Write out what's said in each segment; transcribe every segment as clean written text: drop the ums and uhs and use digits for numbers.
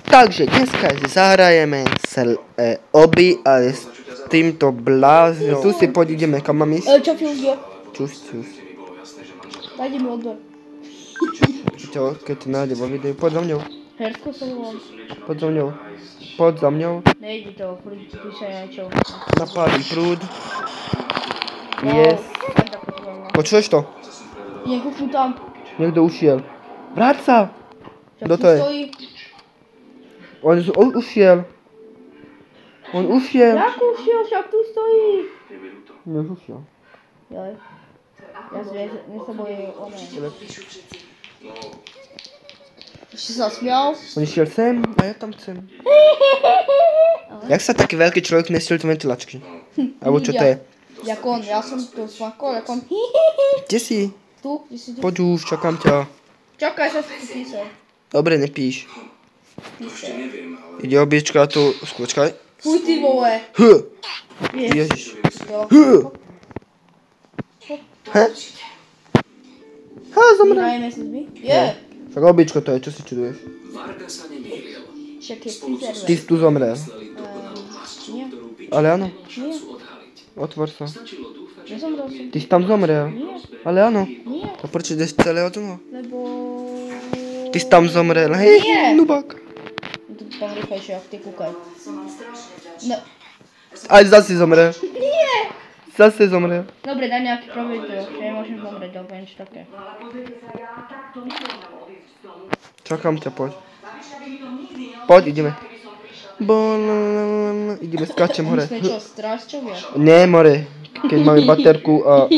Takže dneska si zahrajeme oby, ale s týmto bláznom. Tu si poď, ideme, kam mám ísť? Čo Filzio? Čus. Dajte mi odbor. Čo, keď ti nájde vo videu, poď za mňou. Hersko sa volám. Poď za mňou. Nejdi to, píše niečo. Napálim prúd. Yes. Počuješ to? Nekúknu tam. Niekto ušiel. Vráť sa! Kto to je? On ušiel. Jak ušiel, však tu stojí. Už ušiel. Joj. Ja sa bojím o mňa. Ešte sa smial. On išiel sem a ja tam chcem. Jak sa taký veľký človek nestiel do ventilačky? Alebo čo to je? Jak on, ja som tu smakol, jak on. Kde si? Tu, kde si tu? Poď už, čakám ťa. Čakaj, sa si tu písal. Dobre, nepíš. Písal. Ide obiečka tu, skúčkaj. Fuj ty vole. Ježiš. Jo. Zomrel. Najeme sa zby? Je. Však obiečko to je, čo si čuduješ? Však je pizerve. Ty si tu zomrel. Nie. Ale áno, Nie. otvor sa. Nezomrel som. Ty si tam zomrel. Nie. Ale áno. Nie. To prečo ideš celé od toho? Lebo... Ty si tam zomrel, hej, Nie. nubák. Tu tam rýchlejšie, ak ty kúkaj. No. Aj zase zomrel. Nie. Zase zomrel. Dobre, daj nejaký provedro. Ja nemôžem zomrieť, alebo niečo také. Čakám ťa, poď. Poď, ideme. Ideme, skáčem hore. My sme čo, strážčovia? Nie, more. Keď máme baterku a...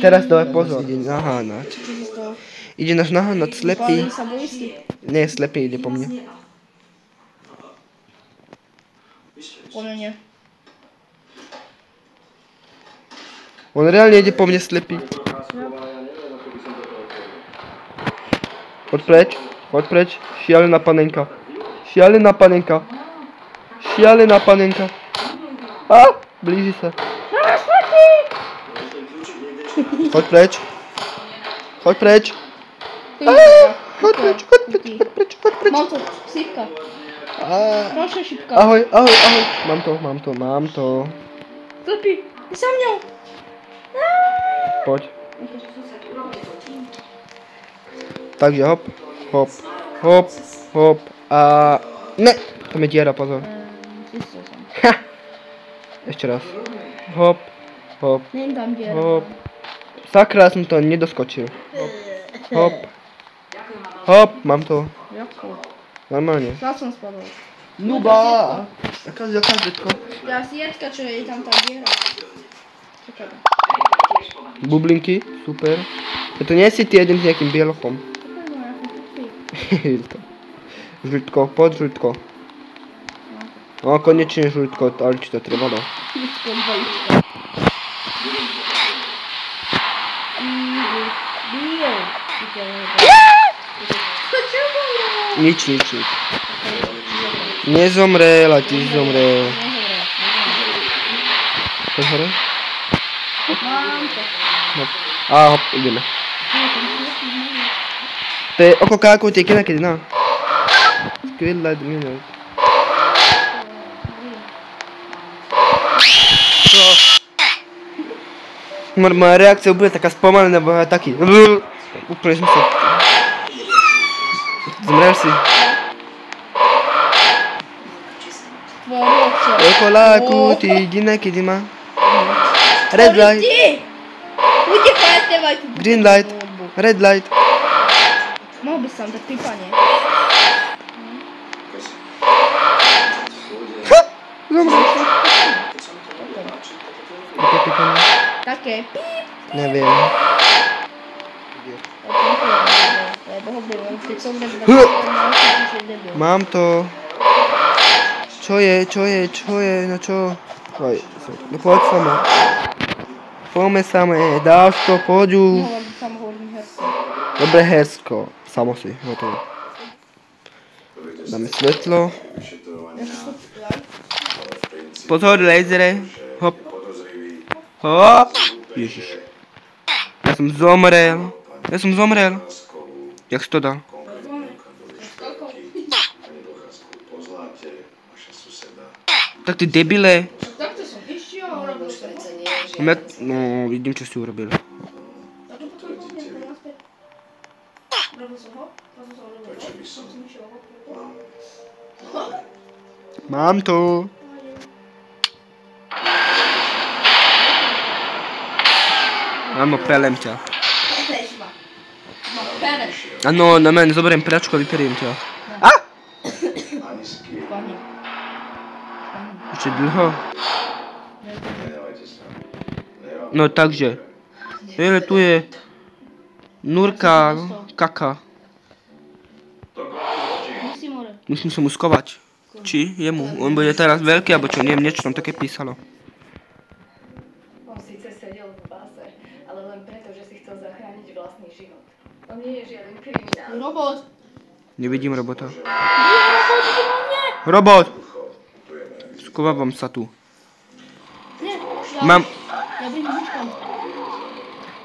Teraz dávaj pozor. Ide nahánať. Čo si z toho? Ide nás nahánať, slepý. Pálili sa boisky? Nie, slepý ide po mne. Po mne nie. On reálne ide po mne slepý. Poď preč. Šialená panenka. Blíži sa. Choď preč. Mám to, sípka. Prošle šipka. Ahoj. Mám to. Slepý, ty sa mňou. Poď. Takže hop a... Ne! Tam je diera, pozor. Zistil som. Ešte raz. Hop. Nem tam diera. Hop. Sakra, som to nedoskočil. Hop, mám to. Jako? Normálne. Zás som spadol. Nuba! Jaká zetko? Ja si jedka, čo je tam tá diera. Čakaj. Bublinky, super. To nie si ty jedným s nejakým bielochom. Žltko, poď žltko. No konečne žltko, ale či to trebalo. Žltko, dvojička. Nič. Nezomrel a ty zomrel. Poď hore? Mám to. A hop, ideme. To je oko káku, tie kedy na. Skvělá minut. Moja reakcia bude taká spomalená, nebo ja taký. Úplne som sa... Zmrel si. Okoláku, ty jediné, kedy má. Red light. Green light. Red light. Mohol by som tak pípanie. Zomrel. Také píp. Neviem. Mám to. Čo je, no čo? No poď sama. Poďme same, dáš to, poď už. Dobre, hersko. Samo si, hotovo. Dáme svetlo. Pozor, lasery. Hop. Ja som zomrel. Jak si to dal? Tak ty debile. Takto som išiel a robil som. No, vidím, čo si urobil. A to potom poviem naspäť. Robil som ho, potom som robil ho, potom som išiel ho. Mám to. Áno, pelem ťa. Peleš ma. No, peleš. Áno, na men, zoberiem pračku a vyperiem ťa. Á! Spadni. Ešte dlho. No takže. Hele, tu je Nurka, kaka. Musím sa mu skovať. Či jemu? On bude teraz veľký, alebo čo? Neviem, niečo tam také písalo. On síce sedel v báse, ale len preto, že si chcel zachrániť vlastný život. On nie je žiaden kriminál. Robot. Nevidím robota. Robot! Skovávam sa tu. Nie, Mám... ja bym vyčkam.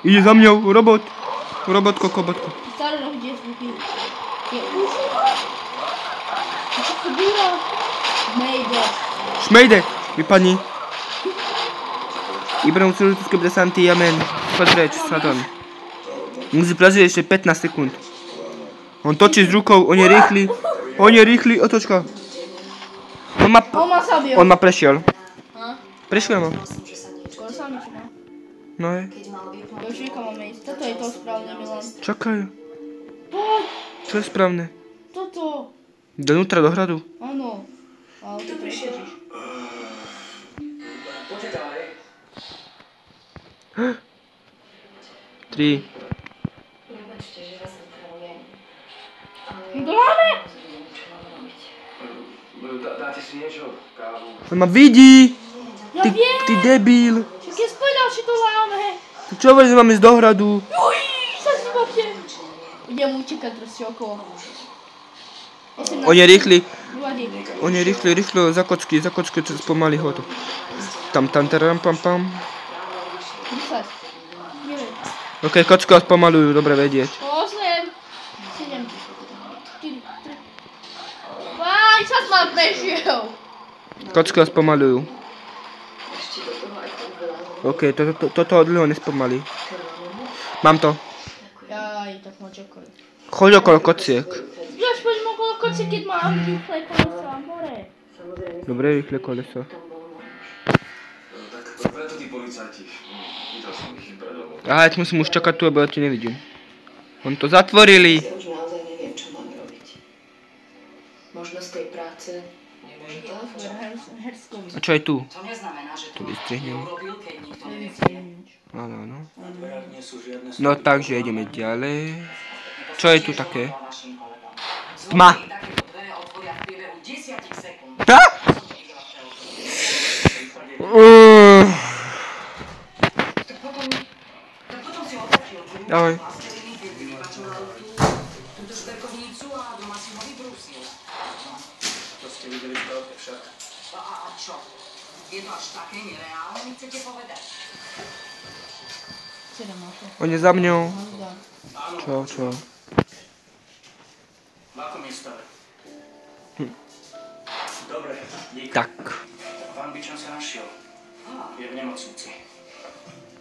Ide za mňou, robot! Robotko, kobotko. Staré rohy, kde zvúky. Je už. A čo to býva? Nejde. Šmejde! Vypadni. Ibrahim celutické desanty, amen. Choď preč, Satan. Musí prežiť ešte 15 sekúnd. On točí s rukou, on je rýchly. On je rýchly, otočka. On ma zabil. On ma prešiel. A? Prešiel ma. Skoro sa niečo má. No je. Ja už niekam máme ísť. Toto je to správne, Milan. Čakaj. Poď. Čo je správne? Toto. Donútra do hradu. Áno. Ale ty prišiel. 3. Prepačte, že vás otravujem. Doláme. Dáte si niečo? Kávu? On ma vidí. Ja viem. Ty debil. Však je spovedal, či to láme. Ty čo hovoríš, že máme ísť do hradu? Uj, sa si bapte. Idem utekať proste okolo. On je rýchly. Nevadí. On je rýchly, rýchlo, za kocky, spomaly ho to. Tam, taram, pam, pam. 10. 9. Ok, kocky ho spomalujú, dobre vedieť. 8. 7. 4. 3. Váj, sa ma prešiel. Kocky ho spomalujú. Ok, toto ho dlho nespomalí. Mám to. Jaj, tak ma čakaj. Choď okolo kociek. Ja poďme okolo koci, keď mám rýchle kolesa hore. Dobre, rýchle koleso. Tak preto tí policajti. Videl som ich pred domov. Aha, ja musím už čakať tu, lebo ja ti nevidím. On to zatvorili. Ja už naozaj neviem, čo mám robiť. Možno z tej práce nemôže telefónovať. Herskom. A čo je tu? To neznamená, že To to vystrihnem. urobil, keď nikto nevie. Áno, áno. Na dverách nie sú žiadne No takže ideme ďalej. Čo je tu také? Našim kolegom. Tma. Zlodeji takéto dvere otvoria v priebehu 10 sekúnd. Tá? Tak potom si otvorí otvoriť Ahoj. sklený vykrývačov túto šperkovnicu a doma si ho vybrúsil. To ste videli v telke však. A čo? Je to až také nereálne, mi chcete povedať? 7 na to. On je za mňou. Mazda. Čo? V akom je stave? Dobre, dík. Tak. Pán Bičan sa našiel. Je v nemocnici.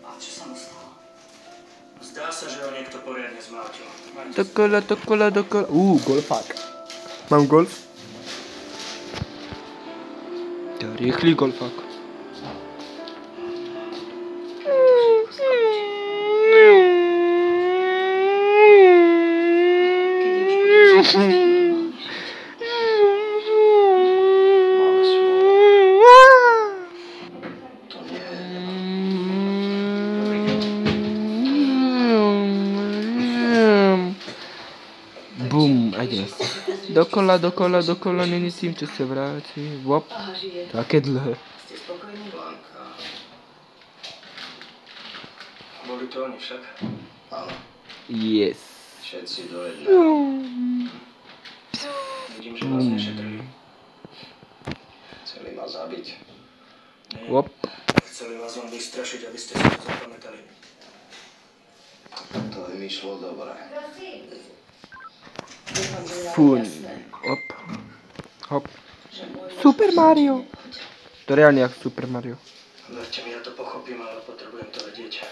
A čo sa mu stalo? Zdá sa, že ho niekto poriadne zmlátil. Dokola. Golfák. Mám golf? To je rýchly golfák. Bum, a ide. Dokola, není tým, čo sa vráti. Vop. Také dlhé. Ste spokojní? Blanka. Boli to oni však? Áno. Yes. Všetci do jedného. Vidím, že vás nešetrili. Chceli ma zabiť. Nie. Vop. Chceli vás len vystrašiť, aby ste si to zapamätali. To mi šlo dobre. Fun. Hop. Hop. Super Mario. To reálne ako Super Mario. Verte mi, ja to pochopím, ale potrebujem to vedieť.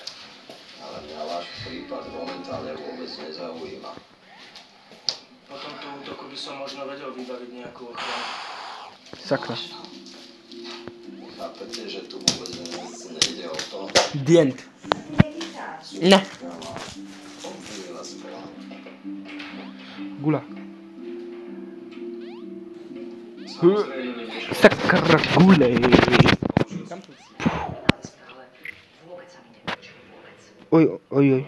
Ale mňa váš prípad momentálne vôbec nezaujíma. Po tomto útoku by som možno vedel vybaviť nejakú ochranu. Sakra. Chápete, že tu vôbec nejde o to? The end. No. Obvinila spolu. Gula. Sakra gule. Oj, oj, oj.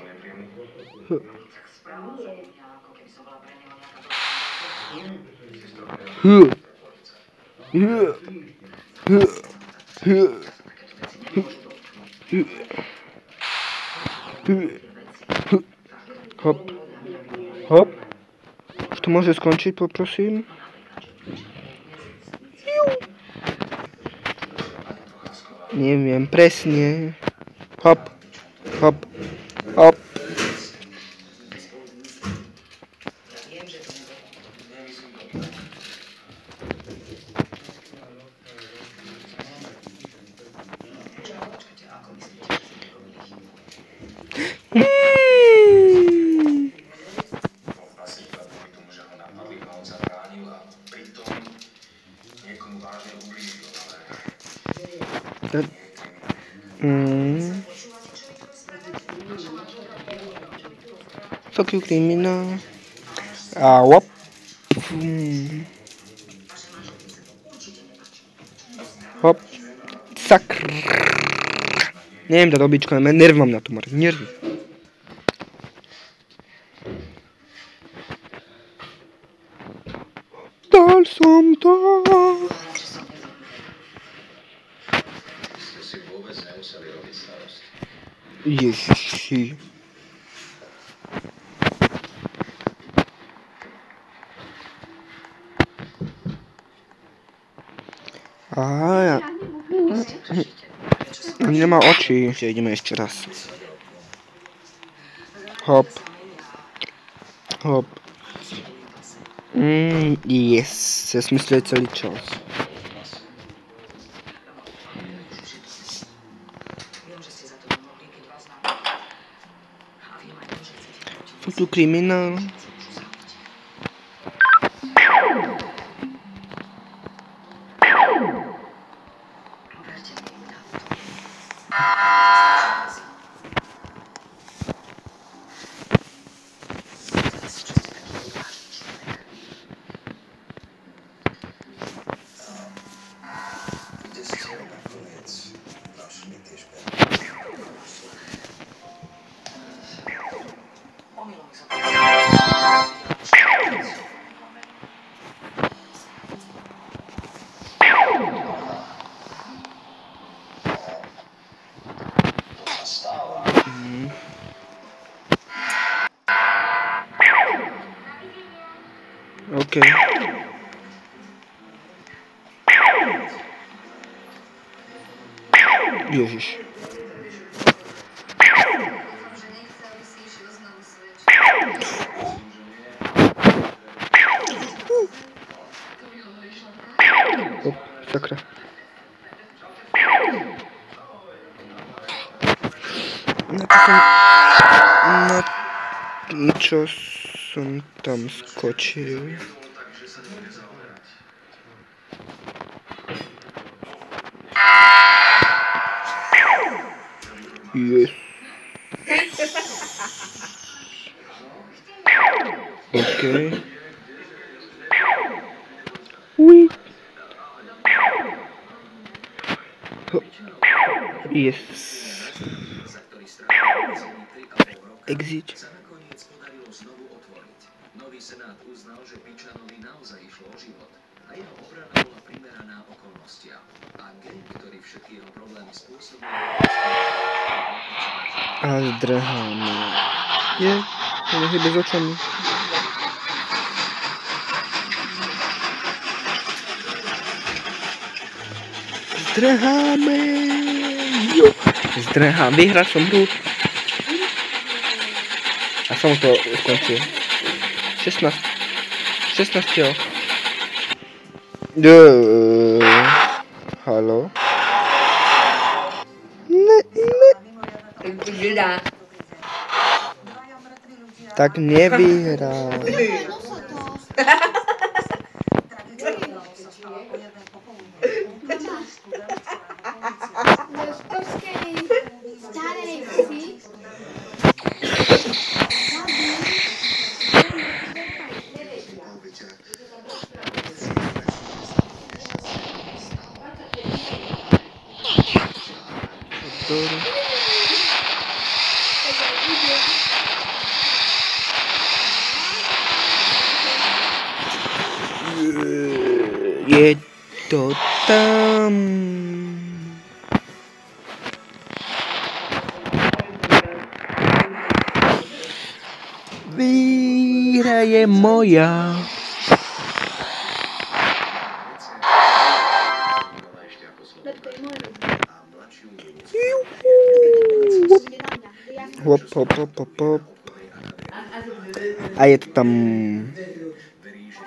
Hop. Hop. Už to môže skončiť, poprosím. Neviem, presne. Hop. Hop. Hop. Fuck you, criminal. Wop. Hop. Sakr. Neviem dať običko, ale nerv mám na to, more. Nervy. Dal som to. Ste si vôbec nemuseli robiť starosti. Ježiši. Ja. Nemá oči. Ideme ešte raz. Hop. Hop. Yes. Ja som myslel celý čas. Sú tu kriminál. OK. Ježiš. Sakra. Na čo som tam skočil? Yes. OK. Oui. Yes. Exit. Nový senát uznal, že Pičanovi naozaj išlo o život a jeho obrana bola primeraná okolnostiam. A gang, ktorý všetky jeho problémy spôsobil, a zdrháme. Je, to nehybe s očami. Zdrháme. Jo. Zdrhám, vyhral som hru. A som to skončil. 16 jo. Halo. nevyhrá. Tak nevyhrá. Je to tam. Výhra je moja. Hop, hop, hop, hop, hop. A je to tam.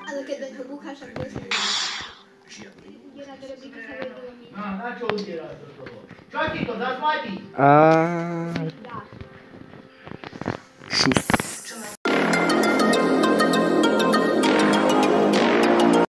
Ale keď ho búcháš, tak bude sa Na čo udieráš do toho? Čo ti to zasladí? Šus.